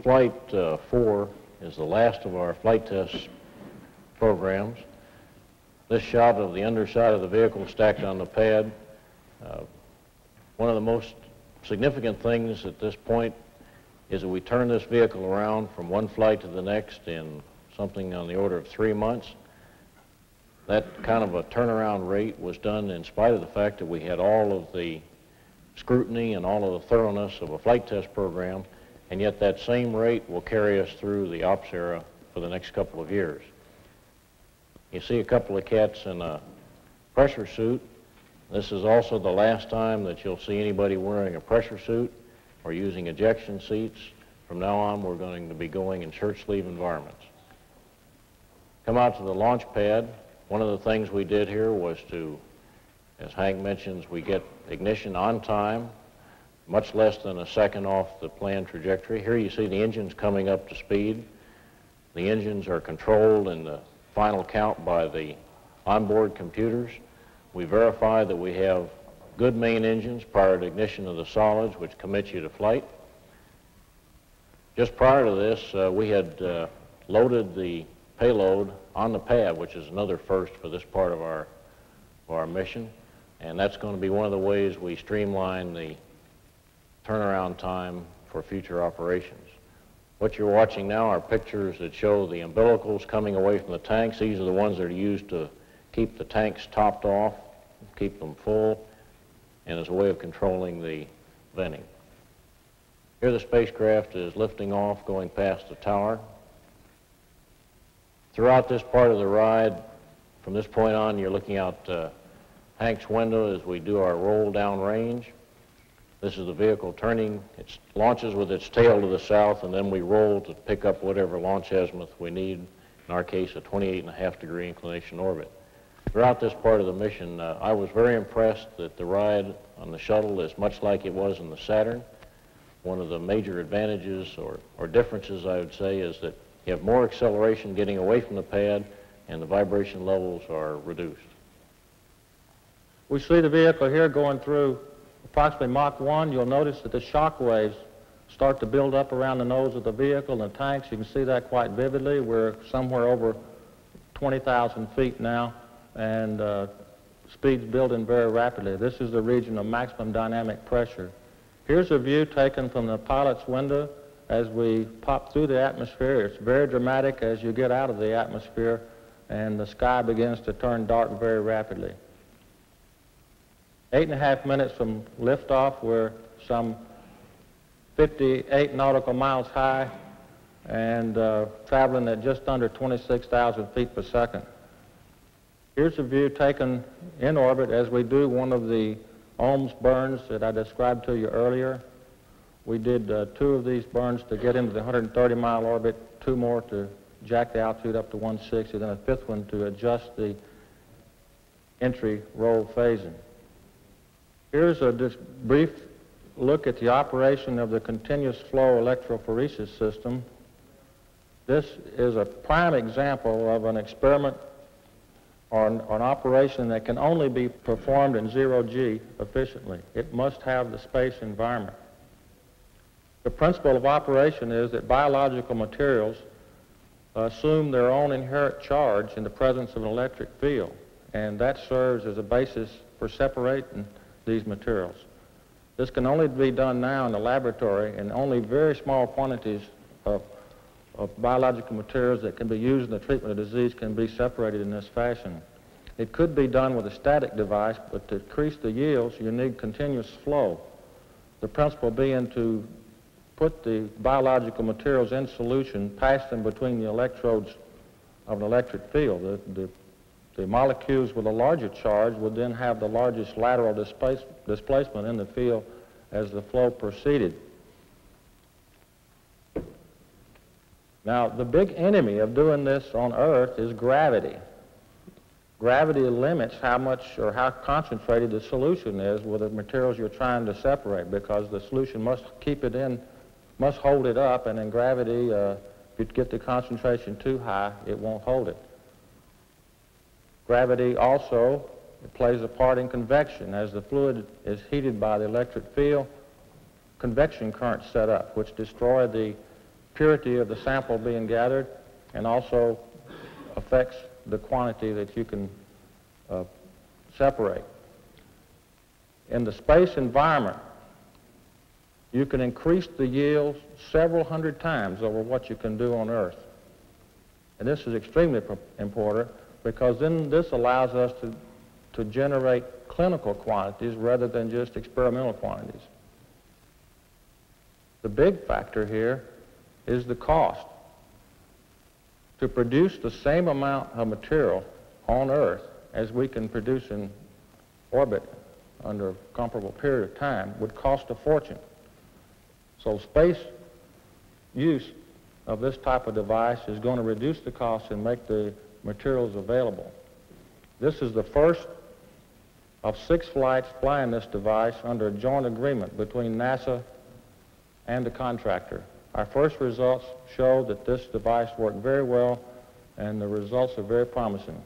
Flight 4 is the last of our flight test programs. This shot of the underside of the vehicle stacked on the pad. One of the most significant things at this point is that we turn this vehicle around from one flight to the next in something on the order of 3 months. That kind of a turnaround rate was done in spite of the fact that we had all of the scrutiny and all of the thoroughness of a flight test program, and yet that same rate will carry us through the ops era for the next couple of years. You see a couple of cats in a pressure suit. This is also the last time that you'll see anybody wearing a pressure suit or using ejection seats. From now on, we're going to be going in shirt sleeve environments. Come out to the launch pad. One of the things we did here was to, as Hank mentions, we get ignition on time, much less than a second off the planned trajectory. Here you see the engines coming up to speed. The engines are controlled in the final count by the onboard computers. We verify that we have good main engines prior to ignition of the solids, which commit you to flight. Just prior to this, we had loaded the payload on the pad, which is another first for this part of our mission, and that's going to be one of the ways we streamline the turnaround time for future operations. What you're watching now are pictures that show the umbilicals coming away from the tanks. These are the ones that are used to keep the tanks topped off, keep them full, and as a way of controlling the venting. Here the spacecraft is lifting off, going past the tower. Throughout this part of the ride, from this point on, you're looking out Hank's window as we do our roll down range. This is the vehicle turning. It launches with its tail to the south, and then we roll to pick up whatever launch azimuth we need, in our case, a 28.5-degree inclination orbit. Throughout this part of the mission, I was very impressed that the ride on the shuttle is much like it was in the Saturn. One of the major advantages or differences, I would say, is that you have more acceleration getting away from the pad, and the vibration levels are reduced. We see the vehicle here going through approximately Mach 1. You'll notice that the shock waves start to build up around the nose of the vehicle and the tanks. You can see that quite vividly. We're somewhere over 20,000 feet now, and speed's building very rapidly. This is the region of maximum dynamic pressure. Here's a view taken from the pilot's window as we pop through the atmosphere. It's very dramatic as you get out of the atmosphere, and the sky begins to turn dark very rapidly. 8.5 minutes from liftoff, we're some 58 nautical miles high and traveling at just under 26,000 feet per second. Here's a view taken in orbit as we do one of the ohms burns that I described to you earlier. We did 2 of these burns to get into the 130-mile orbit, 2 more to jack the altitude up to 160, then a 5th one to adjust the entry roll phasing. Here's a just brief look at the operation of the continuous flow electrophoresis system. This is a prime example of an experiment or an operation that can only be performed in zero-G efficiently. It must have the space environment. The principle of operation is that biological materials assume their own inherent charge in the presence of an electric field, and that serves as a basis for separating these materials. This can only be done now in the laboratory, and only very small quantities of biological materials that can be used in the treatment of disease can be separated in this fashion. It could be done with a static device, but to increase the yields, you need continuous flow. The principle being to put the biological materials in solution, pass them between the electrodes of an electric field. The molecules with a larger charge would then have the largest lateral displacement in the field as the flow proceeded. Now, the big enemy of doing this on Earth is gravity. Gravity limits how much or how concentrated the solution is with the materials you're trying to separate, because the solution must keep it in, must hold it up, and in gravity, if you get the concentration too high, it won't hold it. Gravity also plays a part in convection. As the fluid is heated by the electric field, convection currents set up, which destroy the purity of the sample being gathered, and also affects the quantity that you can separate. In the space environment, you can increase the yields several hundred times over what you can do on Earth. And this is extremely important because then this allows us to generate clinical quantities rather than just experimental quantities. The big factor here is the cost. To produce the same amount of material on Earth as we can produce in orbit under a comparable period of time would cost a fortune. So space use of this type of device is going to reduce the cost and make the materials available. This is the first of 6 flights flying this device under a joint agreement between NASA and the contractor. Our first results show that this device worked very well, and the results are very promising.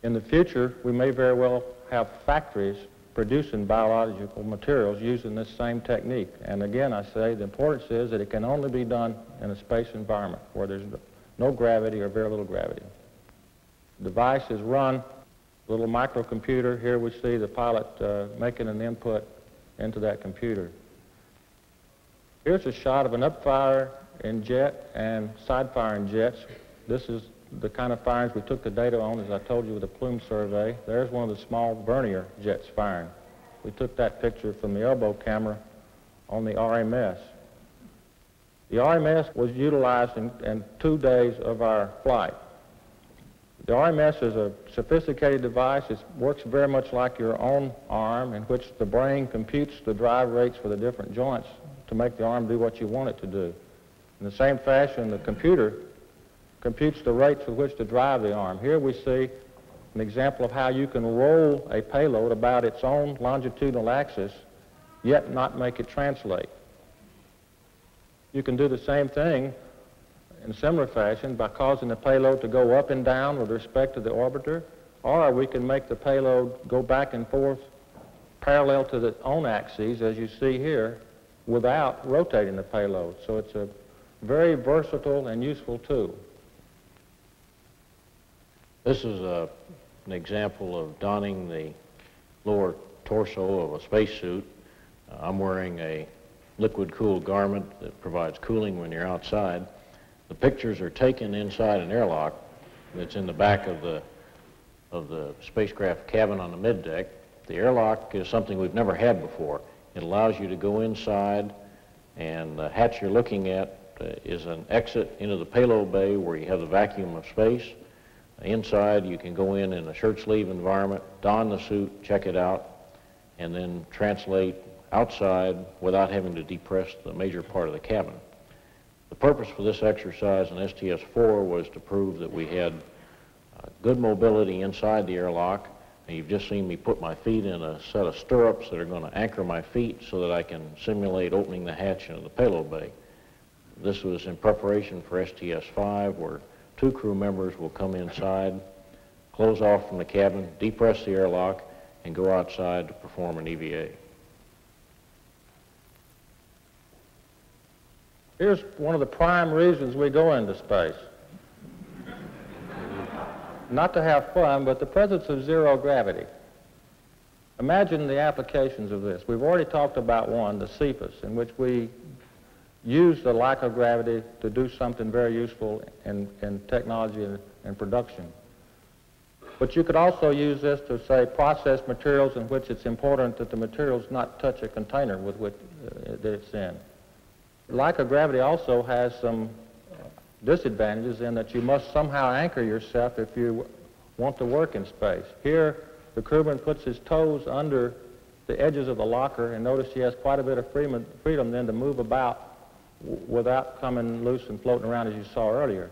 In the future, we may very well have factories producing biological materials using this same technique. And again, I say the importance is that it can only be done in a space environment where there's no gravity or very little gravity. The device is run, a little microcomputer. Here we see the pilot making an input into that computer. Here's a shot of an upfire in jet and side firing jets. This is the kind of firings we took the data on, as I told you, with the plume survey. There's one of the small vernier jets firing. We took that picture from the elbow camera on the RMS. The RMS was utilized in 2 days of our flight. The RMS is a sophisticated device. It works very much like your own arm, in which the brain computes the drive rates for the different joints to make the arm do what you want it to do. In the same fashion, the computer computes the rates with which to drive the arm. Here we see an example of how you can roll a payload about its own longitudinal axis, yet not make it translate. You can do the same thing in a similar fashion by causing the payload to go up and down with respect to the orbiter, or we can make the payload go back and forth parallel to its own axes, as you see here, without rotating the payload. So it's a very versatile and useful tool. This is an example of donning the lower torso of a spacesuit. I'm wearing a liquid-cooled garment that provides cooling when you're outside. The pictures are taken inside an airlock that's in the back of the spacecraft cabin on the middeck. The airlock is something we've never had before. It allows you to go inside, and the hatch you're looking at is an exit into the payload bay where you have the vacuum of space. Inside, you can go in a shirt sleeve environment, don the suit, check it out, and then translate outside without having to depress the major part of the cabin. The purpose for this exercise in STS-4 was to prove that we had good mobility inside the airlock. And you've just seen me put my feet in a set of stirrups that are going to anchor my feet so that I can simulate opening the hatch into the payload bay. This was in preparation for STS-5, where 2 crew members will come inside, close off from the cabin, depress the airlock, and go outside to perform an EVA. Here's one of the prime reasons we go into space. Not to have fun, but the presence of zero gravity. Imagine the applications of this. We've already talked about one, the Cephas, in which we use the lack of gravity to do something very useful in technology and production. But you could also use this to, say, process materials in which it's important that the materials not touch a container with which that it's in. Lack of gravity also has some disadvantages in that you must somehow anchor yourself if you want to work in space. Here, the crewman puts his toes under the edges of the locker, and notice he has quite a bit of freedom then to move about without coming loose and floating around as you saw earlier.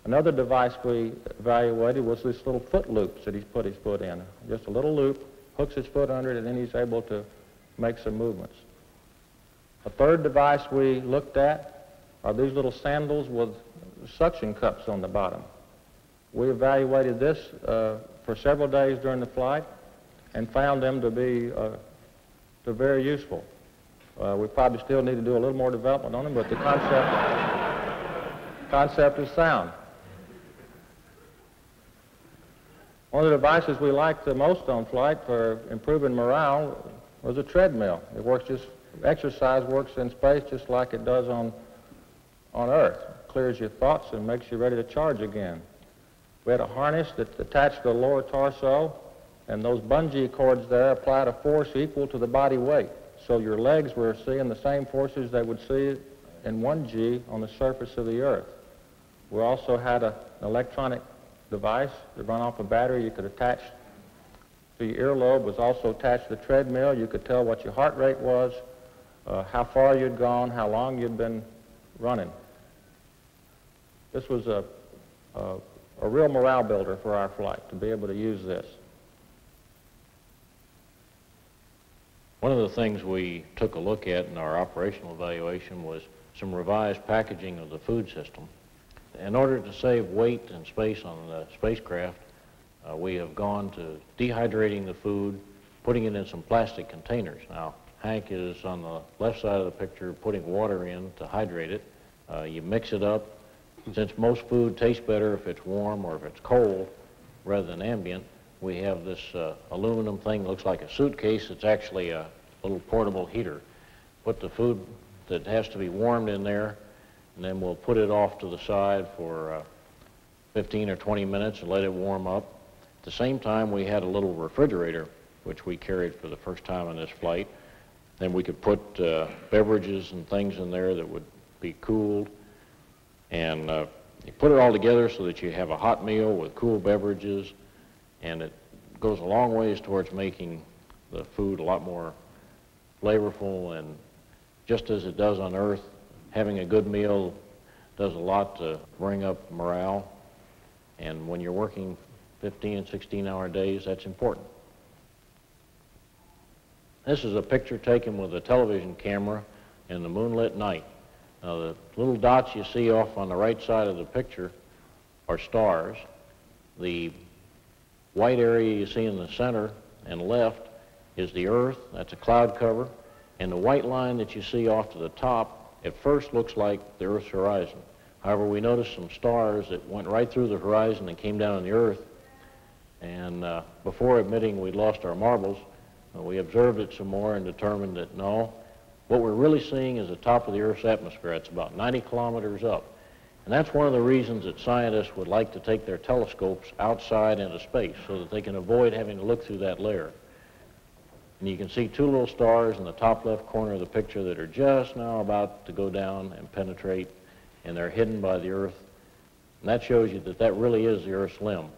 Another device we evaluated was this little foot loops that he's put his foot in. Just a little loop, hooks his foot under it, and then he's able to make some movements. A third device we looked at are these little sandals with suction cups on the bottom. We evaluated this for several days during the flight and found them to be very useful. We probably still need to do a little more development on them, but the concept is sound. One of the devices we liked the most on flight for improving morale was a treadmill. It works exercise works in space just like it does on Earth. It clears your thoughts and makes you ready to charge again. We had a harness that attached to the lower torso, and those bungee cords there applied a force equal to the body weight. So your legs were seeing the same forces they would see in 1G on the surface of the Earth. We also had an electronic device that run off a battery you could attach to your earlobe. Was also attached to the treadmill. You could tell what your heart rate was, how far you'd gone, how long you'd been running. This was a real morale builder for our flight to be able to use this. One of the things we took a look at in our operational evaluation was some revised packaging of the food system. In order to save weight and space on the spacecraft, we have gone to dehydrating the food, putting it in some plastic containers. Now, Hank is on the left side of the picture putting water in to hydrate it. You mix it up. Since most food tastes better if it's warm or if it's cold rather than ambient, we have this aluminum thing that looks like a suitcase. It's actually a little portable heater. Put the food that has to be warmed in there, and then we'll put it off to the side for 15 or 20 minutes and let it warm up. At the same time, we had a little refrigerator, which we carried for the first time on this flight. Then we could put beverages and things in there that would be cooled. And you put it all together so that you have a hot meal with cool beverages, and it goes a long ways towards making the food a lot more flavorful. And just as it does on Earth, having a good meal does a lot to bring up morale. And when you're working 15 and 16-hour days, that's important. This is a picture taken with a television camera in the moonlit night. Now, the little dots you see off on the right side of the picture are stars. The white area you see in the center and left is the Earth. That's a cloud cover. And the white line that you see off to the top at first looks like the Earth's horizon. However, we noticed some stars that went right through the horizon and came down on the Earth. And before admitting we'd lost our marbles, we observed it some more and determined that no, what we're really seeing is the top of the Earth's atmosphere. It's about 90 kilometers up. And that's one of the reasons that scientists would like to take their telescopes outside into space so that they can avoid having to look through that layer. And you can see two little stars in the top left corner of the picture that are just now about to go down and penetrate, and they're hidden by the Earth. And that shows you that that really is the Earth's limb.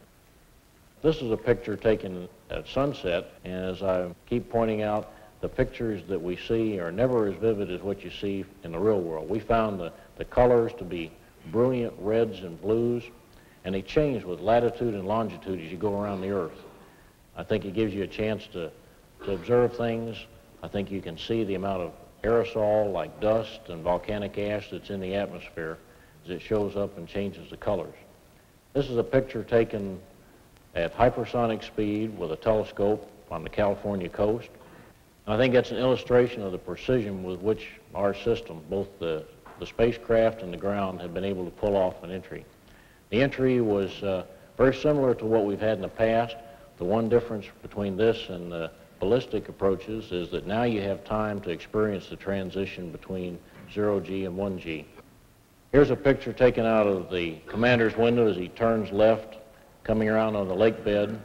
This is a picture taken at sunset, and as I keep pointing out, the pictures that we see are never as vivid as what you see in the real world. We found the colors to be brilliant reds and blues, and they change with latitude and longitude as you go around the Earth. I think it gives you a chance to observe things. I think you can see the amount of aerosol like dust and volcanic ash that's in the atmosphere as it shows up and changes the colors. This is a picture taken at hypersonic speed with a telescope on the California coast. I think that's an illustration of the precision with which our system, both the spacecraft and the ground, have been able to pull off an entry. The entry was very similar to what we've had in the past. The one difference between this and the ballistic approaches is that now you have time to experience the transition between 0G and 1G. Here's a picture taken out of the commander's window as he turns left, coming around on the lake bed.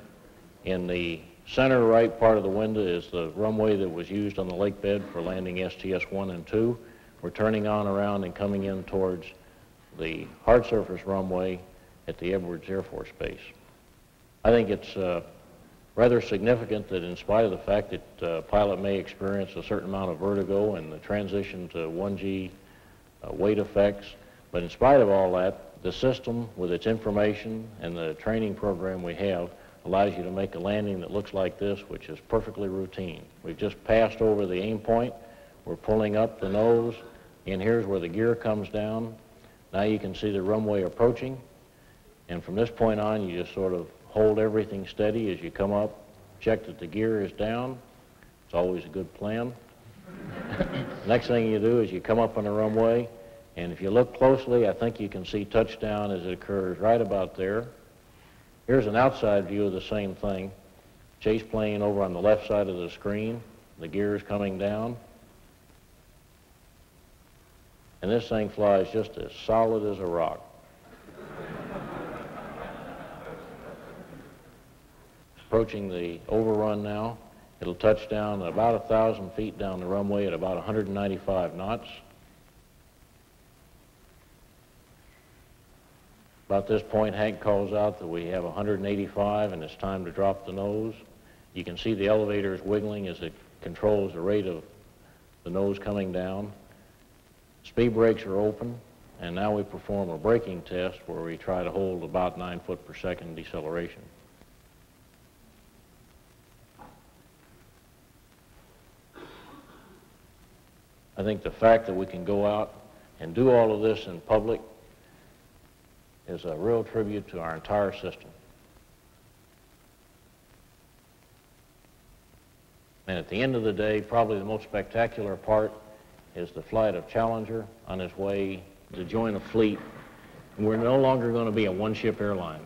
In the center right part of the window is the runway that was used on the lake bed for landing STS-1 and 2. We're turning on around and coming in towards the hard surface runway at the Edwards Air Force Base. I think it's rather significant that in spite of the fact that a pilot may experience a certain amount of vertigo and the transition to 1G weight effects, but in spite of all that, the system with its information and the training program we have allows you to make a landing that looks like this, which is perfectly routine. We've just passed over the aim point. We're pulling up the nose, and here's where the gear comes down. Now you can see the runway approaching, and from this point on, you just sort of hold everything steady as you come up, check that the gear is down. It's always a good plan. Next thing you do is you come up on the runway, and if you look closely, I think you can see touchdown as it occurs right about there. Here's an outside view of the same thing. Chase plane over on the left side of the screen, the gears coming down. And this thing flies just as solid as a rock. Approaching the overrun now. It'll touch down at about 1,000 feet down the runway at about 195 knots. About this point, Hank calls out that we have 185 and it's time to drop the nose. You can see the elevators wiggling as it controls the rate of the nose coming down. Speed brakes are open, and now we perform a braking test where we try to hold about 9 foot per second deceleration. I think the fact that we can go out and do all of this in public is a real tribute to our entire system. And at the end of the day, probably the most spectacular part is the flight of Challenger on its way to join a fleet. And we're no longer going to be a one-ship airline.